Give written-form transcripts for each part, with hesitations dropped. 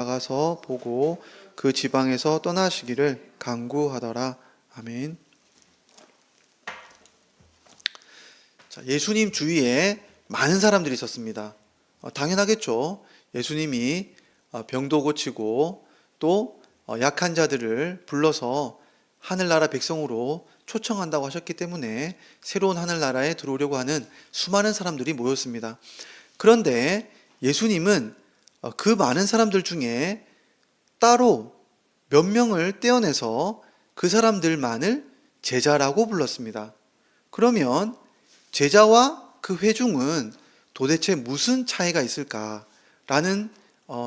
나가서 보고 그 지방에서 떠나시기를 간구하더라. 아멘. 자, 예수님 주위에 많은 사람들이 있었습니다. 당연하겠죠. 예수님이 병도 고치고 또 약한 자들을 불러서 하늘나라 백성으로 초청한다고 하셨기 때문에 새로운 하늘나라에 들어오려고 하는 수많은 사람들이 모였습니다. 그런데 예수님은 그 많은 사람들 중에 따로 몇 명을 떼어내서 그 사람들만을 제자라고 불렀습니다. 그러면 제자와 그 회중은 도대체 무슨 차이가 있을까라는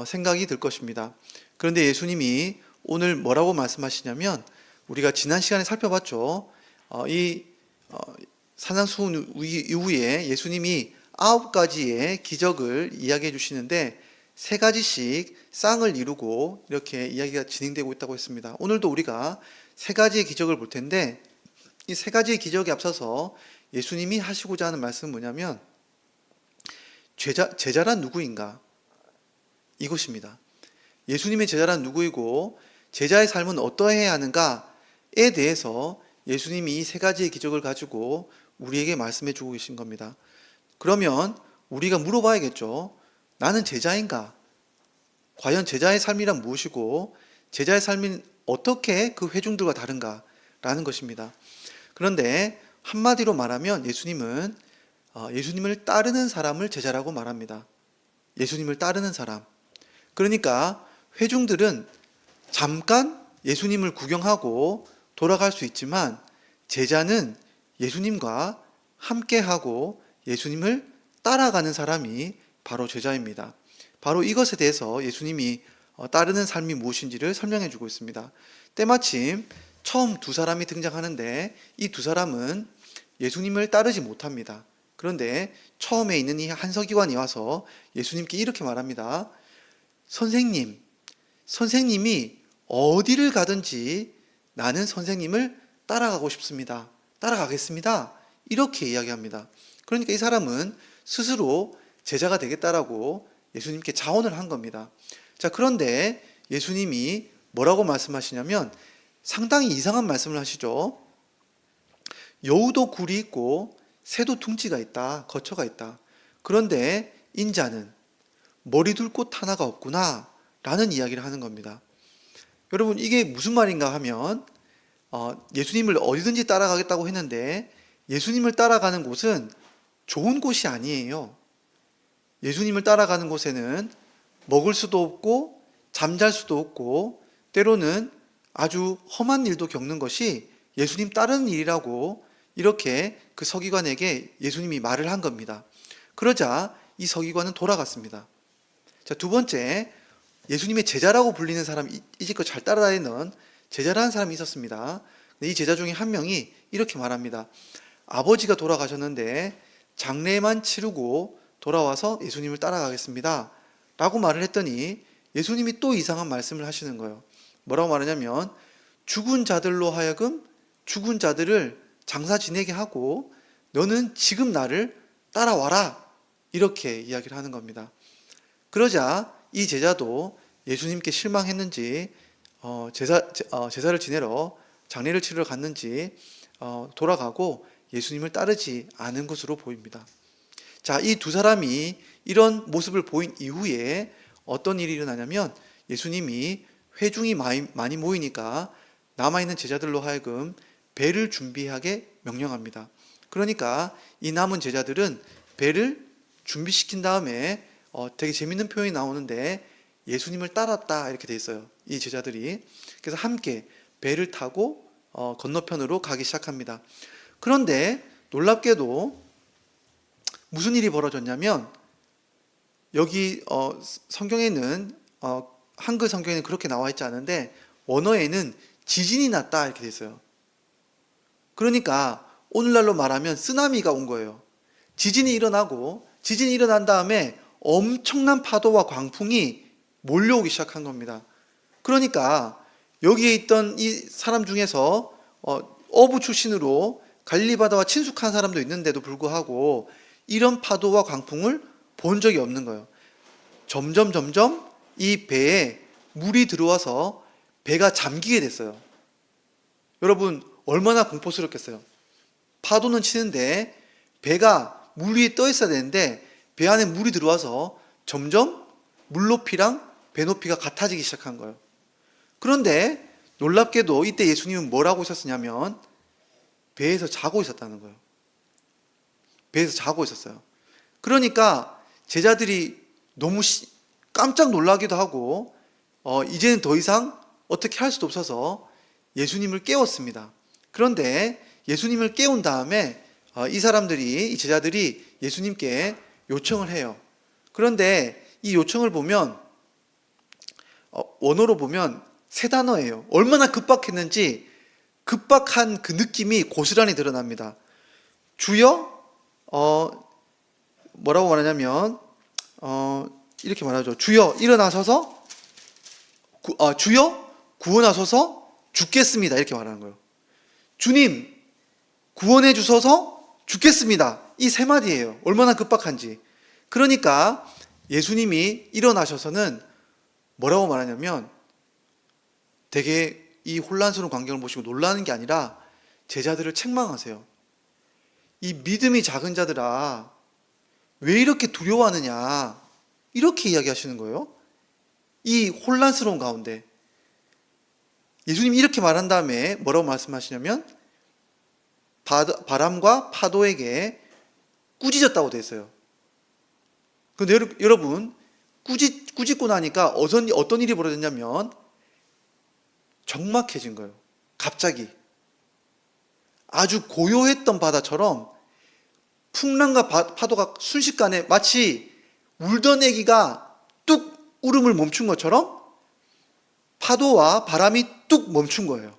생각이 들 것입니다. 그런데 예수님이 오늘 뭐라고 말씀하시냐면, 우리가 지난 시간에 살펴봤죠. 산상수훈 이후에 예수님이 9가지의 기적을 이야기해 주시는데 3가지씩 쌍을 이루고 이렇게 이야기가 진행되고 있다고 했습니다. 오늘도 우리가 3가지의 기적을 볼 텐데, 이 3가지의 기적에 앞서서 예수님이 하시고자 하는 말씀은 뭐냐면, 제자란 누구인가? 이것입니다. 예수님의 제자란 누구이고 제자의 삶은 어떠해야 하는가에 대해서 예수님이 이 3가지의 기적을 가지고 우리에게 말씀해 주고 계신 겁니다. 그러면 우리가 물어봐야겠죠. 나는 제자인가? 과연 제자의 삶이란 무엇이고 제자의 삶은 어떻게 그 회중들과 다른가? 라는 것입니다. 그런데 한마디로 말하면 예수님은 예수님을 따르는 사람을 제자라고 말합니다. 예수님을 따르는 사람. 그러니까 회중들은 잠깐 예수님을 구경하고 돌아갈 수 있지만 제자는 예수님과 함께하고 예수님을 따라가는 사람이 바로 제자입니다. 바로 이것에 대해서 예수님이 따르는 삶이 무엇인지를 설명해 주고 있습니다. 때마침 처음 2사람이 등장하는데 이 2사람은 예수님을 따르지 못합니다. 그런데 처음에 있는 이 한서기관이 와서 예수님께 이렇게 말합니다. 선생님이 어디를 가든지 나는 선생님을 따라가고 싶습니다. 따라가겠습니다. 이렇게 이야기합니다. 그러니까 이 사람은 스스로 제자가 되겠다라고 예수님께 자원을 한 겁니다. 자, 그런데 예수님이 뭐라고 말씀하시냐면 상당히 이상한 말씀을 하시죠. 여우도 굴이 있고 새도 둥지가 있다, 거처가 있다. 그런데 인자는 머리 둘 곳 하나가 없구나 라는 이야기를 하는 겁니다. 여러분, 이게 무슨 말인가 하면 예수님을 어디든지 따라가겠다고 했는데 예수님을 따라가는 곳은 좋은 곳이 아니에요. 예수님을 따라가는 곳에는 먹을 수도 없고 잠잘 수도 없고 때로는 아주 험한 일도 겪는 것이 예수님 따르는 일이라고 이렇게 그 서기관에게 예수님이 말을 한 겁니다. 그러자 이 서기관은 돌아갔습니다. 자, 2번째, 예수님의 제자라고 불리는 사람, 이제껏 잘 따라다니는 제자라는 사람이 있었습니다. 이 제자 중에 한 명이 이렇게 말합니다. 아버지가 돌아가셨는데 장례만 치르고 돌아와서 예수님을 따라가겠습니다 라고 말을 했더니 예수님이 또 이상한 말씀을 하시는 거예요. 뭐라고 말하냐면 죽은 자들로 하여금 죽은 자들을 장사 지내게 하고 너는 지금 나를 따라와라 이렇게 이야기를 하는 겁니다. 그러자 이 제자도 예수님께 실망했는지 제사를 지내러 장례를 치르러 갔는지 돌아가고 예수님을 따르지 않은 것으로 보입니다. 자, 이 2사람이 이런 모습을 보인 이후에 어떤 일이 일어나냐면 예수님이 회중이 많이 모이니까 남아있는 제자들로 하여금 배를 준비하게 명령합니다. 그러니까 이 남은 제자들은 배를 준비시킨 다음에 되게 재밌는 표현이 나오는데 예수님을 따랐다 이렇게 돼 있어요. 이 제자들이. 그래서 함께 배를 타고 건너편으로 가기 시작합니다. 그런데 놀랍게도 무슨 일이 벌어졌냐면 여기 성경에는 한글 성경에는 그렇게 나와 있지 않은데 원어에는 지진이 났다 이렇게 돼 있어요. 그러니까 오늘날로 말하면 쓰나미가 온 거예요. 지진이 일어난 다음에 엄청난 파도와 광풍이 몰려오기 시작한 겁니다. 그러니까 여기에 있던 이 사람 중에서 어부 출신으로 갈릴리바다와 친숙한 사람도 있는데도 불구하고 이런 파도와 광풍을 본 적이 없는 거예요. 점점 이 배에 물이 들어와서 배가 잠기게 됐어요. 여러분 얼마나 공포스럽겠어요. 파도는 치는데 배가 물 위에 떠 있어야 되는데 배 안에 물이 들어와서 점점 물 높이랑 배 높이가 같아지기 시작한 거예요. 그런데 놀랍게도 이때 예수님은 뭘 하고 있었냐면 배에서 자고 있었다는 거예요. 배에서 자고 있었어요. 그러니까 제자들이 너무 깜짝 놀라기도 하고 이제는 더 이상 어떻게 할 수도 없어서 예수님을 깨웠습니다. 그런데 예수님을 깨운 다음에 이 제자들이 예수님께 요청을 해요. 그런데 이 요청을 보면 원어로 보면 세 단어예요. 얼마나 급박했는지 급박한 그 느낌이 고스란히 드러납니다. 주여, 뭐라고 말하냐면 이렇게 말하죠. 주여 일어나셔서 주여 구원하소서 죽겠습니다. 이렇게 말하는 거예요. 주님 구원해 주셔서 죽겠습니다. 이 세 마디예요. 얼마나 급박한지. 그러니까 예수님이 일어나셔서는 뭐라고 말하냐면 되게 이 혼란스러운 광경을 보시고 놀라는 게 아니라 제자들을 책망하세요. 이 믿음이 작은 자들아 왜 이렇게 두려워하느냐 이렇게 이야기하시는 거예요. 이 혼란스러운 가운데 예수님이 이렇게 말한 다음에 뭐라고 말씀하시냐면 바람과 파도에게 꾸짖었다고 되어 있어요. 그런데 여러분 꾸짖고 나니까 어떤 일이 벌어졌냐면 적막해진 거예요. 갑자기 아주 고요했던 바다처럼 풍랑과 파도가 순식간에 마치 울던 애기가 뚝 울음을 멈춘 것처럼 파도와 바람이 뚝 멈춘 거예요.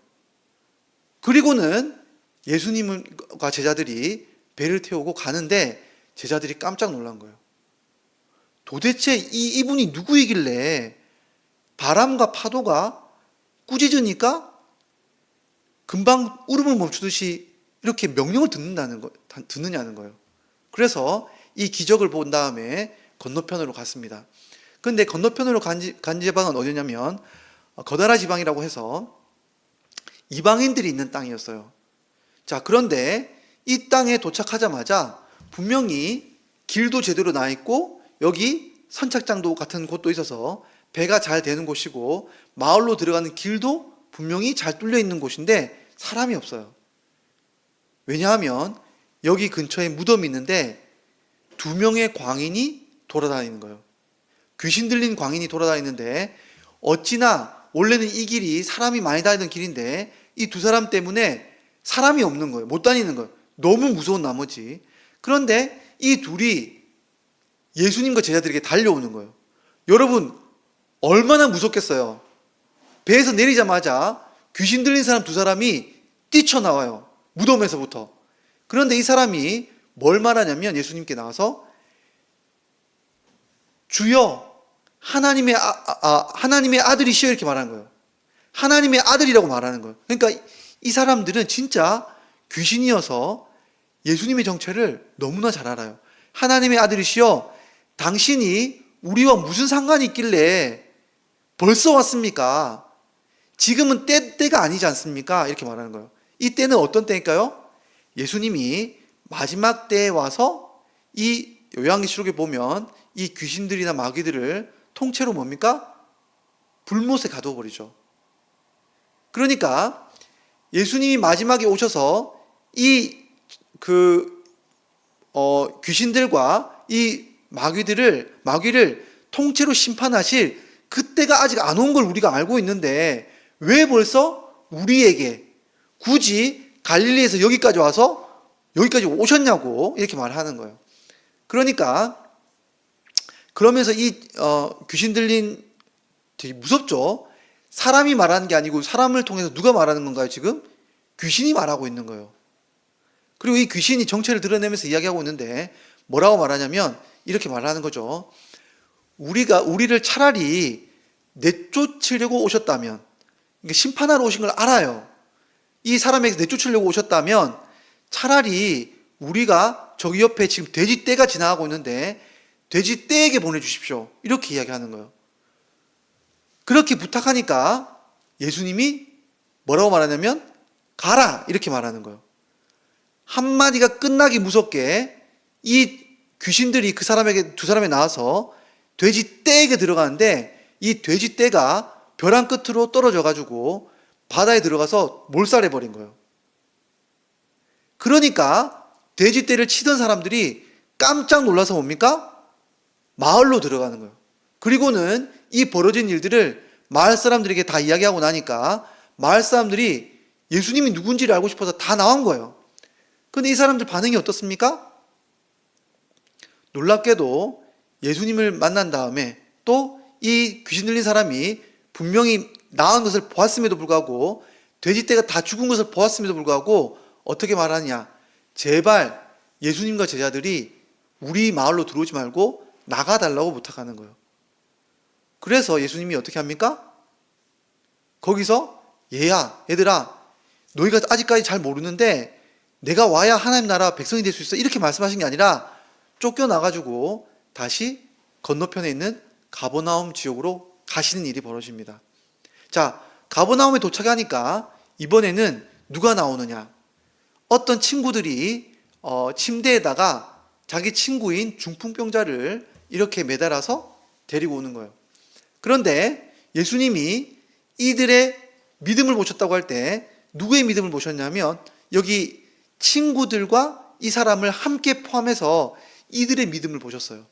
그리고는 예수님과 제자들이 배를 태우고 가는데 제자들이 깜짝 놀란 거예요. 도대체 이분이 누구이길래 바람과 파도가 꾸짖으니까 금방 울음을 멈추듯이 이렇게 명령을 듣느냐는 거예요. 그래서 이 기적을 본 다음에 건너편으로 갔습니다. 그런데 건너편으로 간 지방은 어디냐면 거다라 지방이라고 해서 이방인들이 있는 땅이었어요. 자, 그런데 이 땅에 도착하자마자 분명히 길도 제대로 나 있고 여기 선착장도 같은 곳도 있어서 배가 잘 되는 곳이고 마을로 들어가는 길도 분명히 잘 뚫려 있는 곳인데 사람이 없어요. 왜냐하면 여기 근처에 무덤이 있는데 2명의 광인이 돌아다니는 거예요. 귀신 들린 광인이 돌아다니는데 어찌나 원래는 이 길이 사람이 많이 다니던 길인데 이 두 사람 때문에 사람이 없는 거예요. 못 다니는 거예요. 너무 무서운 나머지. 그런데 이 둘이 예수님과 제자들에게 달려오는 거예요. 여러분 얼마나 무섭겠어요. 배에서 내리자마자 귀신 들린 사람 두 사람이 뛰쳐나와요. 무덤에서부터. 그런데 이 사람이 뭘 말하냐면 예수님께 나와서 주여 하나님의 아들이시여 이렇게 말하는 거예요. 하나님의 아들이라고 말하는 거예요. 그러니까 이 사람들은 진짜 귀신이어서 예수님의 정체를 너무나 잘 알아요. 하나님의 아들이시여 당신이 우리와 무슨 상관이 있길래 벌써 왔습니까? 지금은 때가 아니지 않습니까? 이렇게 말하는 거예요. 이 때는 어떤 때일까요? 예수님이 마지막 때에 와서 이 요한계시록에 보면 이 귀신들이나 마귀들을 통째로 뭡니까? 불못에 가두어 버리죠. 그러니까 예수님이 마지막에 오셔서 이 귀신들과 이 마귀를 통째로 심판하실 그때가 아직 안 온 걸 우리가 알고 있는데 왜 벌써 우리에게 굳이 갈릴리에서 여기까지 오셨냐고 이렇게 말하는 거예요. 그러니까 그러면서 이 귀신 들린 되게 무섭죠. 사람이 말하는 게 아니고 사람을 통해서 누가 말하는 건가요? 지금 귀신이 말하고 있는 거예요. 그리고 이 귀신이 정체를 드러내면서 이야기하고 있는데 뭐라고 말하냐면 이렇게 말하는 거죠. 우리를 차라리 내쫓으려고 오셨다면, 심판하러 오신 걸 알아요. 이 사람에게 내쫓으려고 오셨다면 차라리 우리가 저기 옆에 지금 돼지떼가 지나가고 있는데 돼지떼에게 보내주십시오. 이렇게 이야기하는 거예요. 그렇게 부탁하니까 예수님이 뭐라고 말하냐면 가라 이렇게 말하는 거예요. 한마디가 끝나기 무섭게 이 귀신들이 그 사람에게 두 사람에 나와서 돼지 떼에게 들어가는데 이 돼지 떼가 벼랑 끝으로 떨어져 가지고 바다에 들어가서 몰살해 버린 거예요. 그러니까 돼지 떼를 치던 사람들이 깜짝 놀라서 뭡니까? 마을로 들어가는 거예요. 그리고는 이 벌어진 일들을 마을 사람들에게 다 이야기하고 나니까 마을 사람들이 예수님이 누군지를 알고 싶어서 다 나온 거예요. 근데 이 사람들 반응이 어떻습니까? 놀랍게도 예수님을 만난 다음에 또 이 귀신 들린 사람이 분명히 나은 것을 보았음에도 불구하고 돼지떼가 다 죽은 것을 보았음에도 불구하고 어떻게 말하냐? 제발 예수님과 제자들이 우리 마을로 들어오지 말고 나가달라고 부탁하는 거예요. 그래서 예수님이 어떻게 합니까? 거기서 얘들아 너희가 아직까지 잘 모르는데 내가 와야 하나님 나라 백성이 될 수 있어 이렇게 말씀하신 게 아니라 쫓겨나가지고 다시 건너편에 있는 가버나움 지역으로 가시는 일이 벌어집니다. 자, 가버나움에 도착하니까 이번에는 누가 나오느냐? 어떤 친구들이 침대에다가 자기 친구인 중풍병자를 이렇게 매달아서 데리고 오는 거예요. 그런데 예수님이 이들의 믿음을 보셨다고 할 때 누구의 믿음을 보셨냐면 여기 친구들과 이 사람을 함께 포함해서 이들의 믿음을 보셨어요.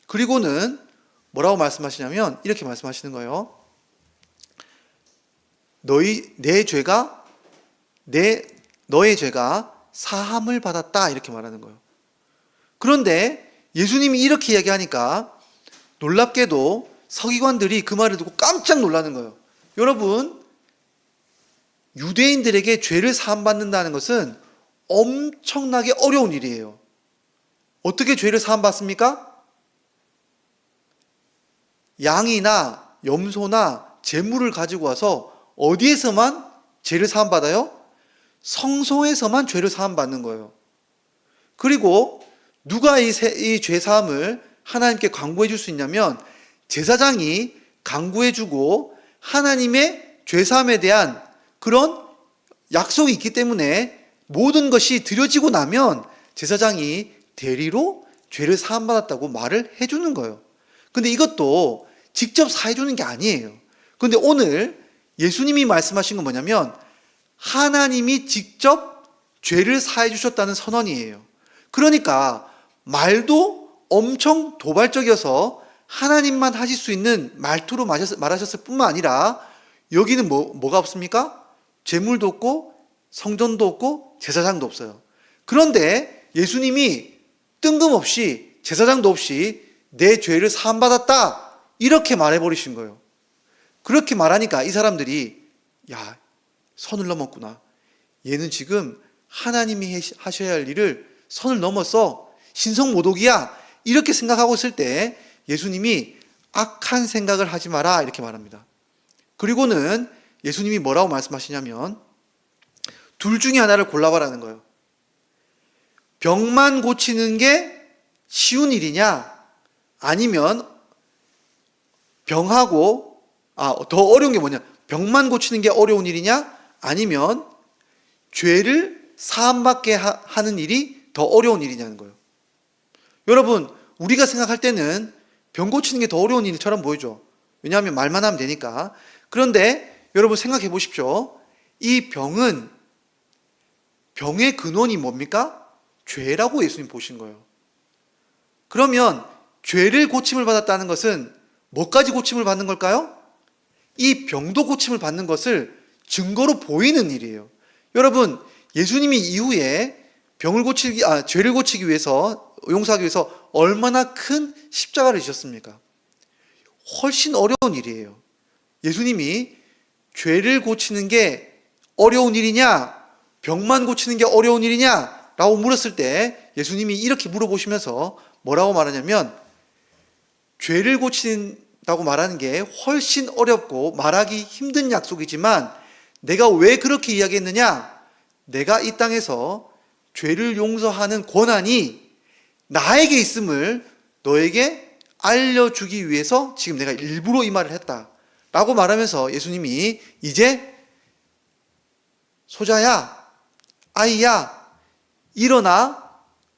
그리고는 뭐라고 말씀하시냐면 이렇게 말씀하시는 거예요. 너의 죄가 사함을 받았다 이렇게 말하는 거예요. 그런데 예수님이 이렇게 이야기하니까 놀랍게도 서기관들이 그 말을 듣고 깜짝 놀라는 거예요. 여러분, 유대인들에게 죄를 사함받는다는 것은 엄청나게 어려운 일이에요. 어떻게 죄를 사함받습니까? 양이나 염소나 제물을 가지고 와서 어디에서만 죄를 사함받아요? 성소에서만 죄를 사함받는 거예요. 그리고 누가 이 죄 사함을 하나님께 강구해 줄 수 있냐면 제사장이 강구해 주고 하나님의 죄 사함에 대한 그런 약속이 있기 때문에 모든 것이 드려지고 나면 제사장이 대리로 죄를 사함받았다고 말을 해주는 거예요. 근데 이것도 직접 사해주는 게 아니에요. 근데 오늘 예수님이 말씀하신 건 뭐냐면 하나님이 직접 죄를 사해 주셨다는 선언이에요. 그러니까 말도 엄청 도발적이어서 하나님만 하실 수 있는 말투로 말하셨을 뿐만 아니라 여기는 뭐가 없습니까? 제물도 없고 성전도 없고 제사장도 없어요. 그런데 예수님이 뜬금없이 제사장도 없이 내 죄를 사함받았다 이렇게 말해버리신 거예요. 그렇게 말하니까 이 사람들이 야, 선을 넘었구나. 얘는 지금 하나님이 하셔야 할 일을 선을 넘어서 신성모독이야 이렇게 생각하고 있을 때 예수님이 악한 생각을 하지 마라 이렇게 말합니다. 그리고는 예수님이 뭐라고 말씀하시냐면 둘 중에 하나를 골라봐라는 거예요. 병만 고치는 게 쉬운 일이냐 아니면 병하고 더 어려운 게 뭐냐? 병만 고치는 게 어려운 일이냐? 아니면 죄를 사함받게 하는 일이 더 어려운 일이냐는 거예요. 여러분, 우리가 생각할 때는 병 고치는 게 더 어려운 일처럼 보이죠. 왜냐하면 말만 하면 되니까. 그런데 여러분 생각해 보십시오. 이 병의 근원이 뭡니까? 죄라고 예수님 보신 거예요. 그러면 죄를 고침을 받았다는 것은 뭐까지 고침을 받는 걸까요? 이 병도 고침을 받는 것을 증거로 보이는 일이에요. 여러분, 예수님이 이후에 죄를 고치기 위해서, 용서하기 위해서 얼마나 큰 십자가를 지셨습니까? 훨씬 어려운 일이에요. 예수님이 죄를 고치는 게 어려운 일이냐, 병만 고치는 게 어려운 일이냐 라고 물었을 때 예수님이 이렇게 물어보시면서 뭐라고 말하냐면 죄를 고친다고 말하는 게 훨씬 어렵고 말하기 힘든 약속이지만 내가 왜 그렇게 이야기했느냐? 내가 이 땅에서 죄를 용서하는 권한이 나에게 있음을 너에게 알려주기 위해서 지금 내가 일부러 이 말을 했다 라고 말하면서 예수님이 이제 소자야, 아이야, 일어나,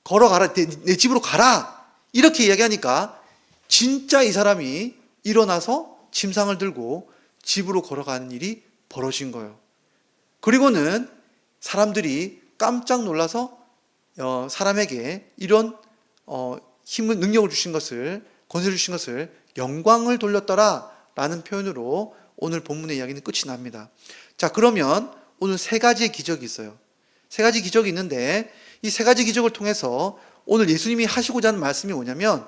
걸어가라, 내 집으로 가라. 이렇게 이야기하니까 진짜 이 사람이 일어나서 침상을 들고 집으로 걸어가는 일이 벌어진 거예요. 그리고는 사람들이 깜짝 놀라서 사람에게 이런 힘을, 능력을 주신 것을, 권세를 주신 것을 영광을 돌렸더라 라는 표현으로 오늘 본문의 이야기는 끝이 납니다. 자, 그러면 오늘 세 가지의 기적이 있어요. 세 가지 기적이 있는데 이 세 가지 기적을 통해서 오늘 예수님이 하시고자 하는 말씀이 뭐냐면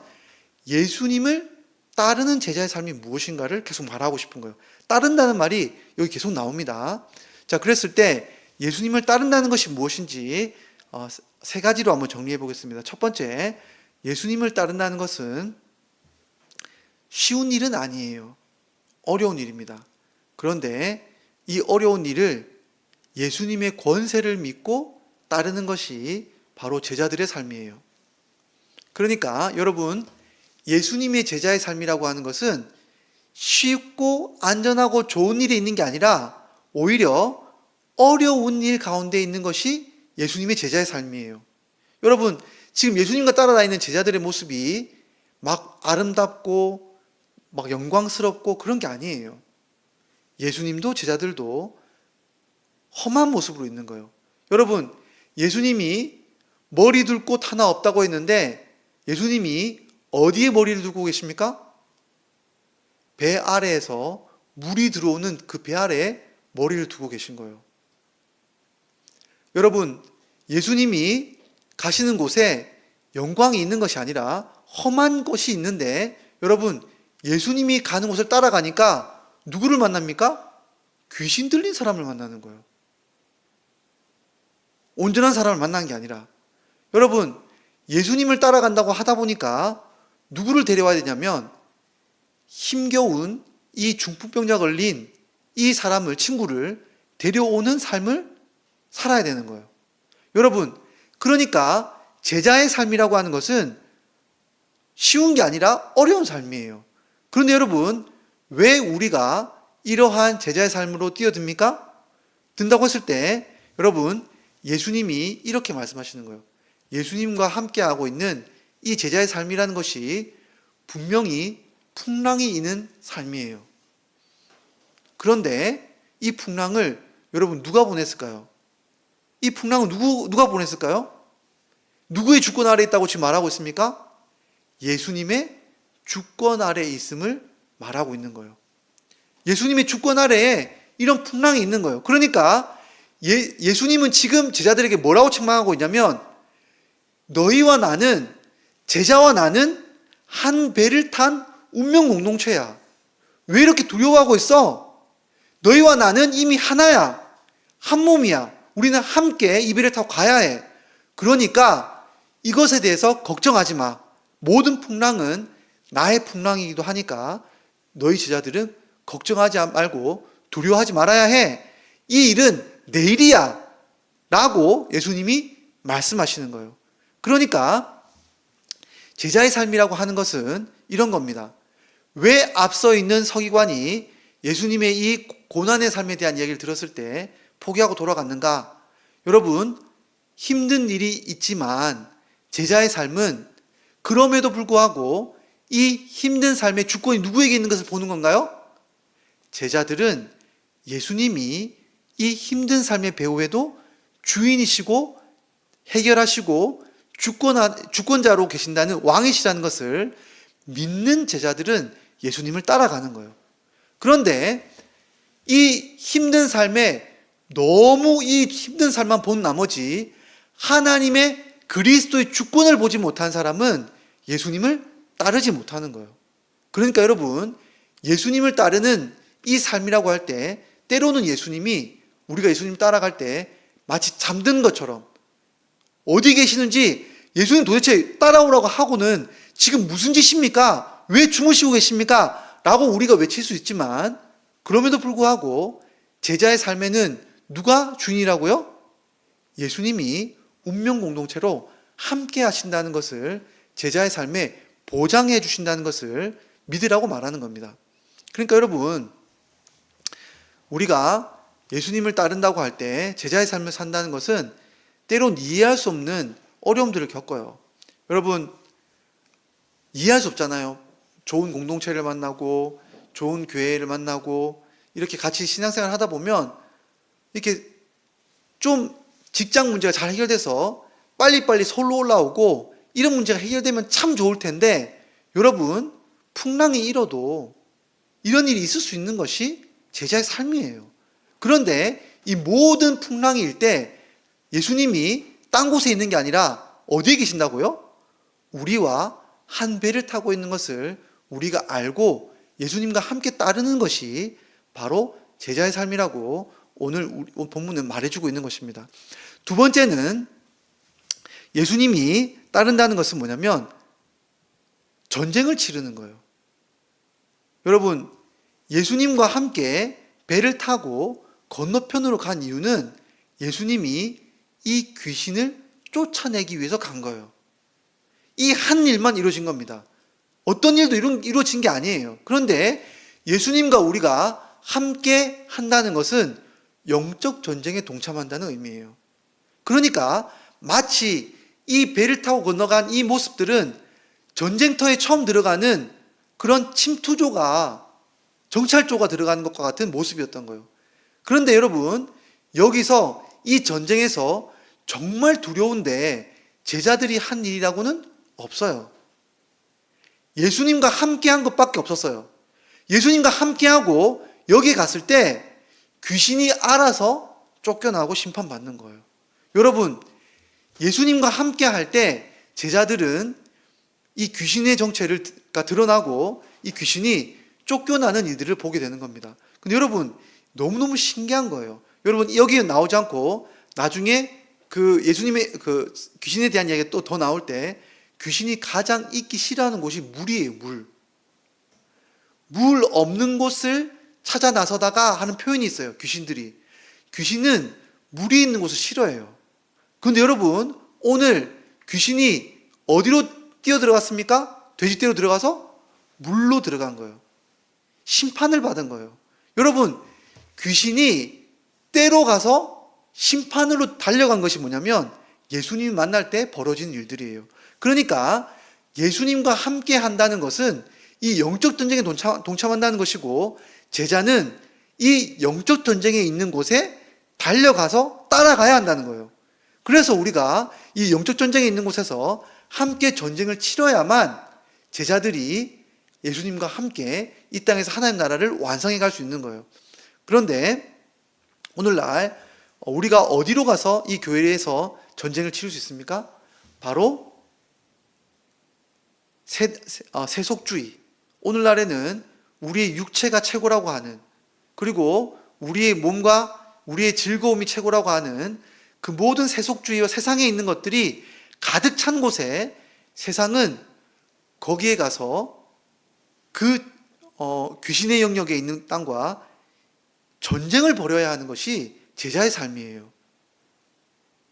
예수님을 따르는 제자의 삶이 무엇인가를 계속 말하고 싶은 거예요. 따른다는 말이 여기 계속 나옵니다. 자, 그랬을 때 예수님을 따른다는 것이 무엇인지 세 가지로 한번 정리해 보겠습니다. 첫 번째, 예수님을 따른다는 것은 쉬운 일은 아니에요. 어려운 일입니다. 그런데 이 어려운 일을 예수님의 권세를 믿고 따르는 것이 바로 제자들의 삶이에요. 그러니까 여러분, 예수님의 제자의 삶이라고 하는 것은 쉽고 안전하고 좋은 일이 있는 게 아니라 오히려 어려운 일 가운데 있는 것이 예수님의 제자의 삶이에요. 여러분, 지금 예수님과 따라다니는 제자들의 모습이 막 아름답고 막 영광스럽고 그런 게 아니에요. 예수님도 제자들도 험한 모습으로 있는 거예요. 여러분, 예수님이 머리 둘 곳 하나 없다고 했는데 예수님이 어디에 머리를 두고 계십니까? 배 아래에서 물이 들어오는 그 배 아래에 머리를 두고 계신 거예요. 여러분, 예수님이 가시는 곳에 영광이 있는 것이 아니라 험한 것이 있는데 여러분, 예수님이 가는 곳을 따라가니까 누구를 만납니까? 귀신 들린 사람을 만나는 거예요. 온전한 사람을 만난 게 아니라. 여러분, 예수님을 따라간다고 하다 보니까 누구를 데려와야 되냐면 힘겨운 이 중풍병자 걸린 이 사람을, 친구를 데려오는 삶을 살아야 되는 거예요. 여러분, 그러니까 제자의 삶이라고 하는 것은 쉬운 게 아니라 어려운 삶이에요. 그런데 여러분, 왜 우리가 이러한 제자의 삶으로 뛰어듭니까? 든다고 했을 때 여러분, 예수님이 이렇게 말씀하시는 거예요. 예수님과 함께하고 있는 이 제자의 삶이라는 것이 분명히 풍랑이 있는 삶이에요. 그런데 이 풍랑을 여러분 누가 보냈을까요? 이 풍랑을 누가 보냈을까요? 누구의 주권 아래에 있다고 지금 말하고 있습니까? 예수님의 주권 아래에 있음을 말하고 있는 거예요. 예수님의 주권 아래에 이런 풍랑이 있는 거예요. 그러니까 예수님은 지금 제자들에게 뭐라고 책망하고 있냐면 너희와 나는, 제자와 나는 한 배를 탄 운명 공동체야. 왜 이렇게 두려워하고 있어? 너희와 나는 이미 하나야. 한 몸이야. 우리는 함께 이 배를 타고 가야 해. 그러니까 이것에 대해서 걱정하지 마. 모든 풍랑은 나의 풍랑이기도 하니까 너희 제자들은 걱정하지 말고 두려워하지 말아야 해. 이 일은 내일이야. 라고 예수님이 말씀하시는 거예요. 그러니까 제자의 삶이라고 하는 것은 이런 겁니다. 왜 앞서 있는 서기관이 예수님의 이 고난의 삶에 대한 이야기를 들었을 때 포기하고 돌아갔는가? 여러분, 힘든 일이 있지만 제자의 삶은 그럼에도 불구하고 이 힘든 삶의 주권이 누구에게 있는 것을 보는 건가요? 제자들은 예수님이 이 힘든 삶의 배후에도 주인이시고 해결하시고 주권자로 계신다는 왕이시라는 것을 믿는 제자들은 예수님을 따라가는 거예요. 그런데 이 힘든 삶에 너무 이 힘든 삶만 본 나머지 하나님의 그리스도의 주권을 보지 못한 사람은 예수님을 따르지 못하는 거예요. 그러니까 여러분, 예수님을 따르는 이 삶이라고 할 때 때로는 예수님이 우리가 예수님 따라갈 때 마치 잠든 것처럼 어디 계시는지 예수님 도대체 따라오라고 하고는 지금 무슨 짓입니까? 왜 주무시고 계십니까? 라고 우리가 외칠 수 있지만 그럼에도 불구하고 제자의 삶에는 누가 주인이라고요? 예수님이 운명 공동체로 함께 하신다는 것을 제자의 삶에 보장해 주신다는 것을 믿으라고 말하는 겁니다. 그러니까 여러분, 우리가 예수님을 따른다고 할 때 제자의 삶을 산다는 것은 때론 이해할 수 없는 어려움들을 겪어요. 여러분, 이해할 수 없잖아요. 좋은 공동체를 만나고 좋은 교회를 만나고 이렇게 같이 신앙생활을 하다 보면 이렇게 좀 직장 문제가 잘 해결돼서 빨리빨리 서울로 올라오고 이런 문제가 해결되면 참 좋을 텐데, 여러분, 풍랑이 일어도 이런 일이 있을 수 있는 것이 제자의 삶이에요. 그런데 이 모든 풍랑이 일 때 예수님이 딴 곳에 있는 게 아니라 어디에 계신다고요? 우리와 한 배를 타고 있는 것을 우리가 알고 예수님과 함께 따르는 것이 바로 제자의 삶이라고 오늘 본문은 말해주고 있는 것입니다. 두 번째는 예수님이 따른다는 것은 뭐냐면 전쟁을 치르는 거예요. 여러분, 예수님과 함께 배를 타고 건너편으로 간 이유는 예수님이 이 귀신을 쫓아내기 위해서 간 거예요. 이 한 일만 이루어진 겁니다. 어떤 일도 이루어진 게 아니에요. 그런데 예수님과 우리가 함께 한다는 것은 영적 전쟁에 동참한다는 의미예요. 그러니까 마치 이 배를 타고 건너간 이 모습들은 전쟁터에 처음 들어가는 그런 침투조가, 정찰조가 들어가는 것과 같은 모습이었던 거예요. 그런데 여러분, 여기서 이 전쟁에서 정말 두려운데 제자들이 한 일이라고는 없어요. 예수님과 함께 한 것밖에 없었어요. 예수님과 함께하고 여기 갔을 때 귀신이 알아서 쫓겨나고 심판받는 거예요. 여러분, 예수님과 함께 할 때 제자들은 이 귀신의 정체가 드러나고 이 귀신이 쫓겨나는 일들을 보게 되는 겁니다. 근데 여러분, 너무너무 신기한 거예요. 여러분, 여기는 나오지 않고 나중에 그 예수님의 그 귀신에 대한 이야기가 또 더 나올 때 귀신이 가장 있기 싫어하는 곳이 물이에요. 물 없는 곳을 찾아 나서다가 하는 표현이 있어요. 귀신은 물이 있는 곳을 싫어해요. 그런데 여러분, 오늘 귀신이 어디로 뛰어들어갔습니까? 돼지떼로 들어가서 물로 들어간 거예요. 심판을 받은 거예요. 여러분, 귀신이 떼로 가서 심판으로 달려간 것이 뭐냐면 예수님 만날 때 벌어진 일들이에요. 그러니까 예수님과 함께 한다는 것은 이 영적 전쟁에 동참한다는 것이고, 제자는 이 영적 전쟁에 있는 곳에 달려가서 따라가야 한다는 거예요. 그래서 우리가 이 영적 전쟁에 있는 곳에서 함께 전쟁을 치러야만 제자들이 예수님과 함께 이 땅에서 하나님 나라를 완성해 갈 수 있는 거예요. 그런데 오늘날 우리가 어디로 가서 이 교회에서 전쟁을 치를 수 있습니까? 바로 세속주의. 오늘날에는 우리의 육체가 최고라고 하는, 그리고 우리의 몸과 우리의 즐거움이 최고라고 하는 그 모든 세속주의와 세상에 있는 것들이 가득 찬 곳에 세상은 거기에 가서 그 귀신의 영역에 있는 땅과 전쟁을 벌여야 하는 것이 제자의 삶이에요.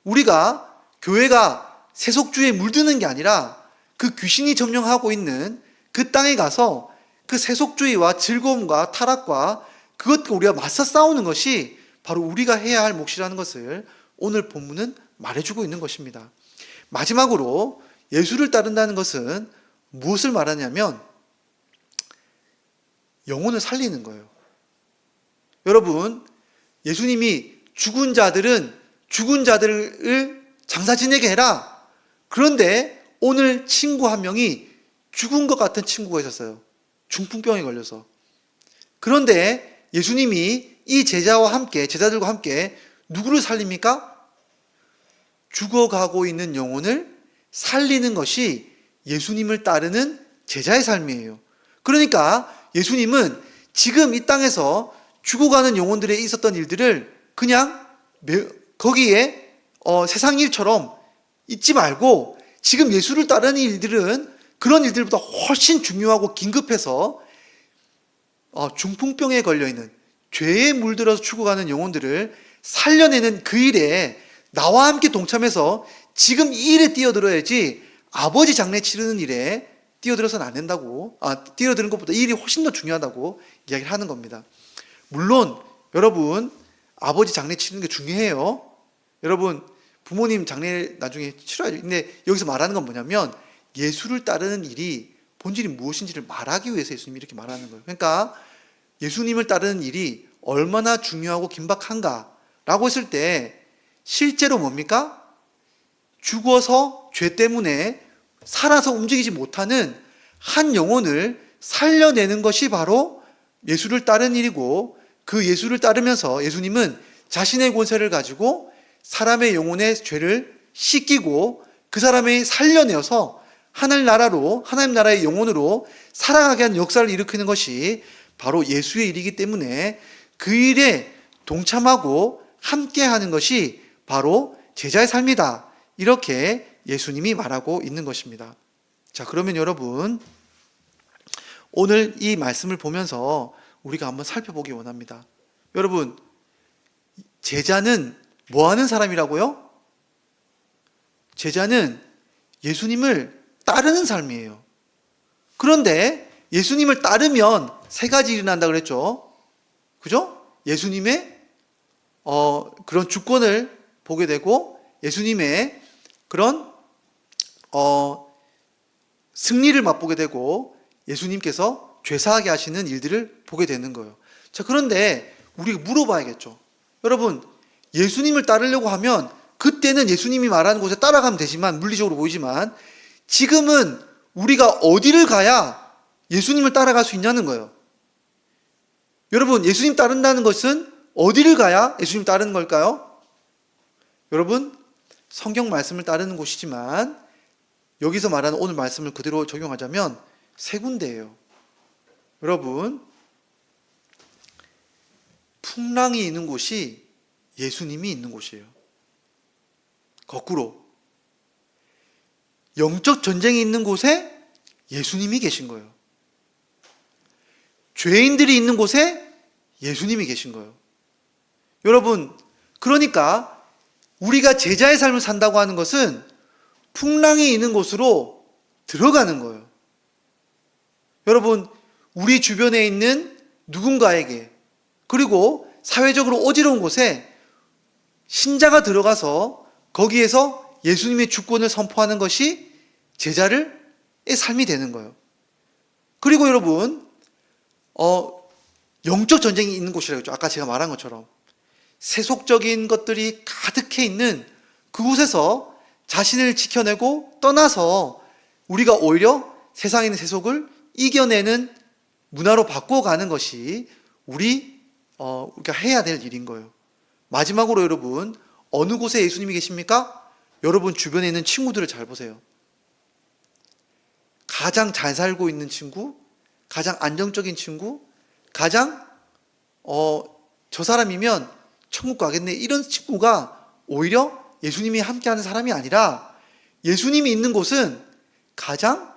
우리가 교회가 세속주의에 물드는 게 아니라 그 귀신이 점령하고 있는 그 땅에 가서 그 세속주의와 즐거움과 타락과 그것과 우리가 맞서 싸우는 것이 바로 우리가 해야 할 몫이라는 것을 오늘 본문은 말해주고 있는 것입니다. 마지막으로 예수를 따른다는 것은 무엇을 말하냐면 영혼을 살리는 거예요. 여러분, 예수님이 죽은 자들을 장사 지내게 해라. 그런데 오늘 친구 한 명이 죽은 것 같은 친구가 있었어요. 중풍병에 걸려서. 그런데 예수님이 이 제자들과 함께 누구를 살립니까? 죽어가고 있는 영혼을 살리는 것이 예수님을 따르는 제자의 삶이에요. 그러니까 예수님은 지금 이 땅에서 죽어가는 영혼들에 있었던 일들을 그냥 거기에 세상 일처럼 잊지 말고, 지금 예수를 따르는 일들은 그런 일들보다 훨씬 중요하고 긴급해서 중풍병에 걸려있는, 죄에 물들어서 죽어가는 영혼들을 살려내는 그 일에 나와 함께 동참해서 지금 이 일에 뛰어들어야지 아버지 장례 치르는 일에 뛰어들어서는 안 된다고, 뛰어드는 것보다 이 일이 훨씬 더 중요하다고 이야기를 하는 겁니다. 물론 여러분, 아버지 장례 치르는 게 중요해요. 여러분, 부모님 장례 나중에 치러야죠. 근데 여기서 말하는 건 뭐냐면 예수를 따르는 일이 본질이 무엇인지를 말하기 위해서 예수님이 이렇게 말하는 거예요. 그러니까 예수님을 따르는 일이 얼마나 중요하고 긴박한가라고 했을 때 실제로 뭡니까? 죽어서 죄 때문에 살아서 움직이지 못하는 한 영혼을 살려내는 것이 바로 예수를 따르는 일이고, 그 예수를 따르면서 예수님은 자신의 권세를 가지고 사람의 영혼의 죄를 씻기고 그 사람을 살려내어서 하나님 나라의 영혼으로 살아가게 하는 역사를 일으키는 것이 바로 예수의 일이기 때문에 그 일에 동참하고 함께하는 것이 바로 제자의 삶이다. 이렇게 예수님이 말하고 있는 것입니다. 자, 그러면 여러분, 오늘 이 말씀을 보면서 우리가 한번 살펴보기 원합니다. 여러분, 제자는 뭐 하는 사람이라고요? 제자는 예수님을 따르는 삶이에요. 그런데 예수님을 따르면 세 가지 일이 난다 그랬죠. 그죠? 예수님의 그런 주권을 보게 되고, 예수님의 그런 승리를 맛보게 되고, 예수님께서 죄사하게 하시는 일들을 보게 되는 거예요. 자, 그런데 우리가 물어봐야겠죠. 여러분, 예수님을 따르려고 하면 그때는 예수님이 말하는 곳에 따라가면 되지만, 물리적으로 보이지만, 지금은 우리가 어디를 가야 예수님을 따라갈 수 있냐는 거예요. 여러분, 예수님 따른다는 것은 어디를 가야 예수님 따르는 걸까요? 여러분, 성경 말씀을 따르는 곳이지만 여기서 말하는 오늘 말씀을 그대로 적용하자면 세 군데예요. 여러분, 풍랑이 있는 곳이 예수님이 있는 곳이에요. 거꾸로 영적 전쟁이 있는 곳에 예수님이 계신 거예요. 죄인들이 있는 곳에 예수님이 계신 거예요. 여러분, 그러니까 우리가 제자의 삶을 산다고 하는 것은 풍랑이 있는 곳으로 들어가는 거예요. 여러분, 우리 주변에 있는 누군가에게, 그리고 사회적으로 어지러운 곳에 신자가 들어가서 거기에서 예수님의 주권을 선포하는 것이 제자의 삶이 되는 거예요. 그리고 여러분, 영적 전쟁이 있는 곳이라고 했죠. 아까 제가 말한 것처럼 세속적인 것들이 가득해 있는 그곳에서 자신을 지켜내고 떠나서 우리가 오히려 세상에 있는 세속을 이겨내는 문화로 바꿔가는 것이 우리가 해야 될 일인 거예요. 마지막으로 여러분, 어느 곳에 예수님이 계십니까? 여러분 주변에 있는 친구들을 잘 보세요. 가장 잘 살고 있는 친구, 가장 안정적인 친구, 가장 저 사람이면 천국 가겠네, 이런 친구가 오히려 예수님이 함께하는 사람이 아니라, 예수님이 있는 곳은 가장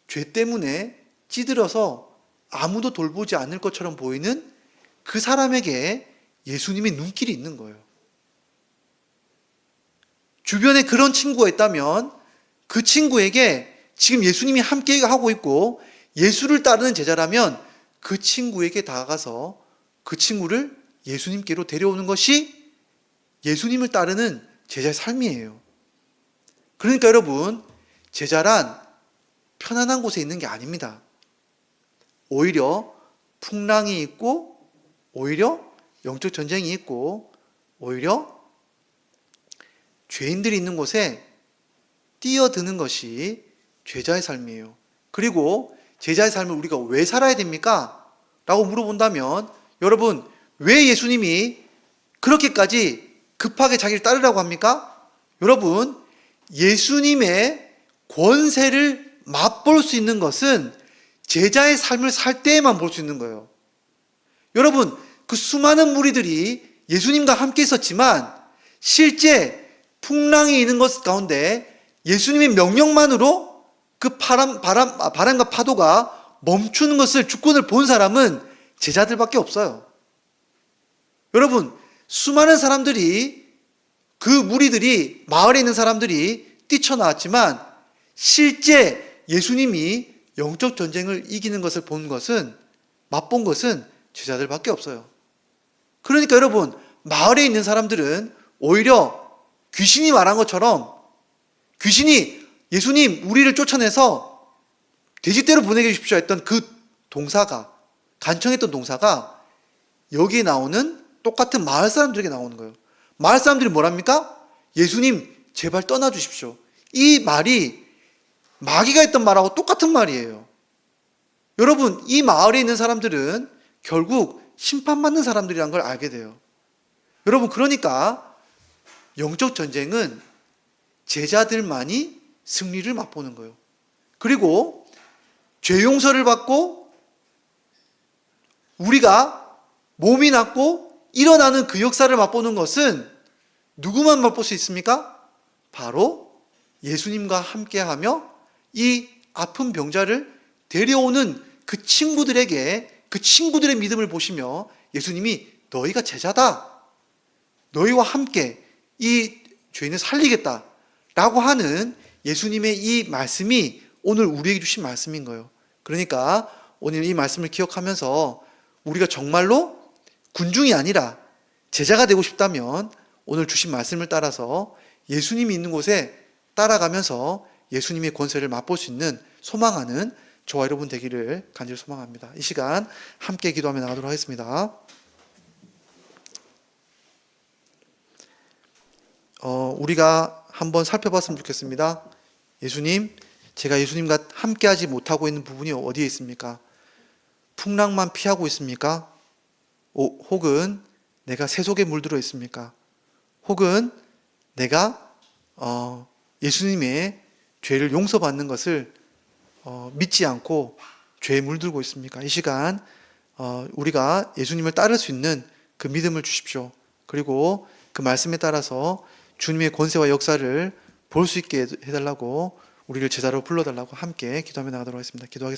죄 때문에 찌들어서 아무도 돌보지 않을 것처럼 보이는 그 사람에게 예수님의 눈길이 있는 거예요. 주변에 그런 친구가 있다면 그 친구에게 지금 예수님이 함께 하고 있고 예수를 따르는 제자라면 그 친구에게 다가가서 그 친구를 예수님께로 데려오는 것이 예수님을 따르는 제자의 삶이에요. 그러니까 여러분, 제자란 편안한 곳에 있는 게 아닙니다. 오히려 풍랑이 있고, 오히려 영적 전쟁이 있고, 오히려 죄인들이 있는 곳에 뛰어드는 것이 제자의 삶이에요. 그리고 제자의 삶을 우리가 왜 살아야 됩니까? 라고 물어본다면, 여러분, 왜 예수님이 그렇게까지 급하게 자기를 따르라고 합니까? 여러분, 예수님의 권세를 맛볼 수 있는 것은 제자의 삶을 살 때에만 볼 수 있는 거예요. 여러분, 그 수많은 무리들이 예수님과 함께 있었지만 실제 풍랑이 있는 것 가운데 예수님의 명령만으로 그 바람과 파도가 멈추는 것을, 주권을 본 사람은 제자들밖에 없어요. 여러분, 수많은 사람들이, 그 무리들이, 마을에 있는 사람들이 뛰쳐나왔지만 실제 예수님이 영적 전쟁을 이기는 것을 본 것은, 맛본 것은 제자들밖에 없어요. 그러니까 여러분, 마을에 있는 사람들은 오히려 귀신이 말한 것처럼 귀신이 예수님 우리를 쫓아내서 돼지떼로 보내게 해주십시오 했던 그 동사가, 간청했던 동사가 여기에 나오는 똑같은 마을 사람들에게 나오는 거예요. 마을 사람들이 뭐랍니까? 예수님 제발 떠나주십시오. 이 말이 마귀가 했던 말하고 똑같은 말이에요. 여러분, 이 마을에 있는 사람들은 결국 심판받는 사람들이라는 걸 알게 돼요. 여러분, 그러니까 영적 전쟁은 제자들만이 승리를 맛보는 거예요. 그리고 죄 용서를 받고 우리가 몸이 낫고 일어나는 그 역사를 맛보는 것은 누구만 맛볼 수 있습니까? 바로 예수님과 함께하며 이 아픈 병자를 데려오는 그 친구들에게, 그 친구들의 믿음을 보시며 예수님이 너희가 제자다, 너희와 함께 이 죄인을 살리겠다 라고 하는 예수님의 이 말씀이 오늘 우리에게 주신 말씀인 거예요. 그러니까 오늘 이 말씀을 기억하면서 우리가 정말로 군중이 아니라 제자가 되고 싶다면 오늘 주신 말씀을 따라서 예수님이 있는 곳에 따라가면서 예수님의 권세를 맛볼 수 있는, 소망하는 저와 여러분 되기를 간절히 소망합니다. 이 시간 함께 기도하며 나가도록 하겠습니다. 우리가 한번 살펴봤으면 좋겠습니다. 예수님, 제가 예수님과 함께하지 못하고 있는 부분이 어디에 있습니까? 풍랑만 피하고 있습니까? 혹은 내가 새 속에 물들어 있습니까? 혹은 내가 예수님의 죄를 용서받는 것을 믿지 않고 죄에 물들고 있습니까? 이 시간 우리가 예수님을 따를 수 있는 그 믿음을 주십시오. 그리고 그 말씀에 따라서 주님의 권세와 역사를 볼 수 있게 해달라고, 우리를 제자로 불러달라고 함께 기도하며 나가도록 하겠습니다. 기도하겠습니다.